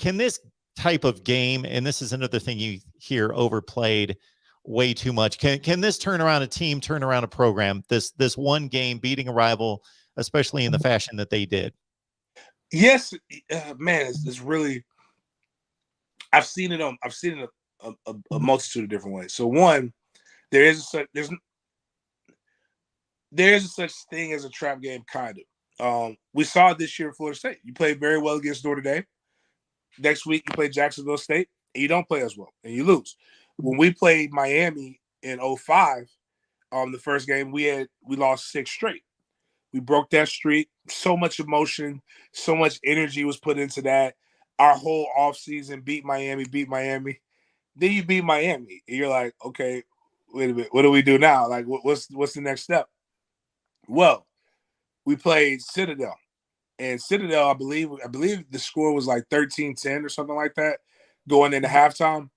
can this type of game, and this is another thing you hear overplayed way too much, can this turn around a team, turn around a program, this one game beating a rival, especially in the fashion that they did? Yes, man, it's really, I've seen it a multitude of different ways. So one, there's a such thing as a trap game, kind of. We saw it this year in Florida State. You played very well against Notre Dame. Next week, you play Jacksonville State, and you don't play as well, and you lose. When we played Miami in 05, the first game, we lost 6 straight. We broke that streak. So much emotion, so much energy was put into that. Our whole offseason, beat Miami. Then you beat Miami, and you're like, okay, wait a minute, what do we do now? Like, what's the next step? Well, we played Citadel. And Citadel, I believe the score was like 13-10 or something like that going into halftime.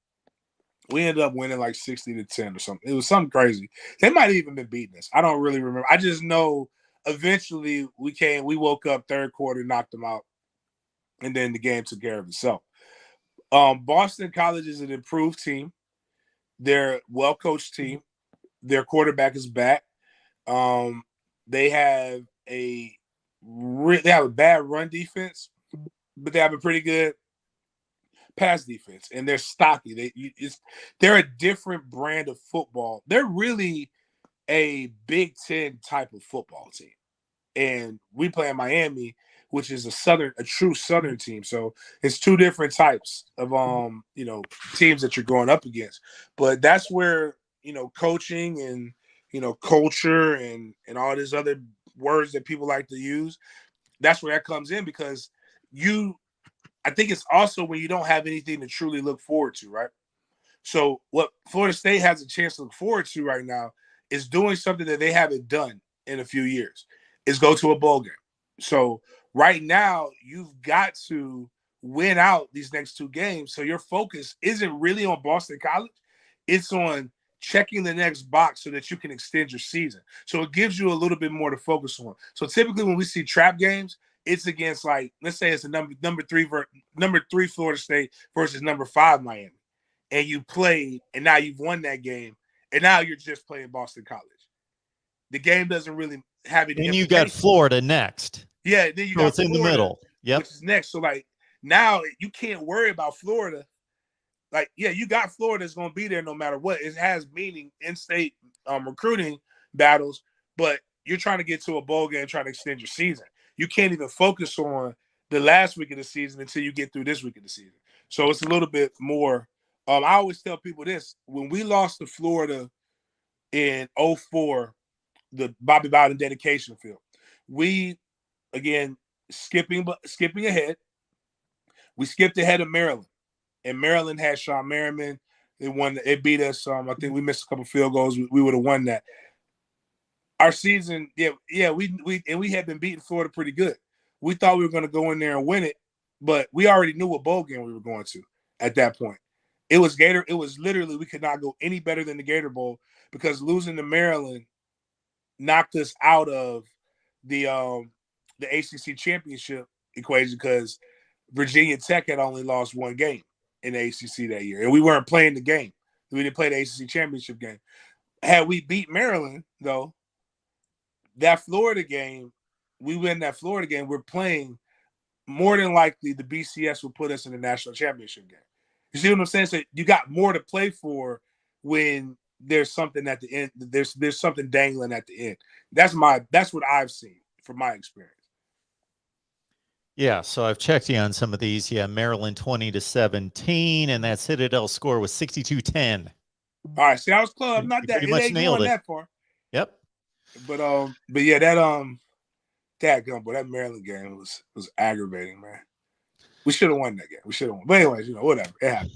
We ended up winning like 60-10 or something. It was something crazy. They might have even been beating us. I don't really remember. I just know eventually we woke up third quarter, knocked them out, and then the game took care of itself. Boston College is an improved team. They're a well-coached team. Their quarterback is back. They have a bad run defense, but they have a pretty good pass defense, and they're stocky. They're a different brand of football. They're really a Big Ten type of football team, and we play in Miami, which is a true Southern team. So it's two different types of teams that you're going up against. But that's where coaching and culture and all these other words that people like to use, that's where that comes in, because I think it's also when you don't have anything to truly look forward to, right? So what Florida State has a chance to look forward to right now is doing something that they haven't done in a few years, is go to a bowl game. So right now you've got to win out these next 2 games. So your focus isn't really on Boston College. It's on checking the next box so that you can extend your season. So it gives you a little bit more to focus on. So typically when we see trap games, it's against, like, let's say it's a number 3 Florida State versus number 5 Miami. And you played, and now you've won that game, and now you're just playing Boston College. The game doesn't really have any. And you got Florida next. Yeah, then you got Florida, in the middle. Yep. Which is next. So like now you can't worry about Florida. Like, yeah, you got Florida is going to be there no matter what. It has meaning in-state recruiting battles, but you're trying to get to a bowl game, trying to extend your season. You can't even focus on the last week of the season until you get through this week of the season. So it's a little bit more. I always tell people this: when we lost to Florida in 04, the Bobby Bowden dedication field, we, again, skipping ahead, we skipped ahead of Maryland. And Maryland had Sean Merriman. They beat us. I think we missed a couple field goals. We would have won that. Our season, we had been beating Florida pretty good. We thought we were going to go in there and win it, but we already knew what bowl game we were going to at that point. It was literally, we could not go any better than the Gator Bowl, because losing to Maryland knocked us out of the ACC championship equation, because Virginia Tech had only lost 1 game in the ACC that year, and we weren't playing the game. We didn't play the ACC championship game. Had we beat Maryland, though, that Florida game, we win that Florida game, we're playing, more than likely the BCS will put us in the national championship game. You see what I'm saying? So you got more to play for when there's something at the end. There's something dangling at the end. That's what I've seen from my experience. Yeah, so I've checked you on some of these. Yeah, Maryland 20-17, and that Citadel score was 62-10. All right, see, I was close. I'm not that. It ain't going that far. Yep. But yeah, that Maryland game was aggravating, man. We should have won that game. But anyways, whatever. It happened.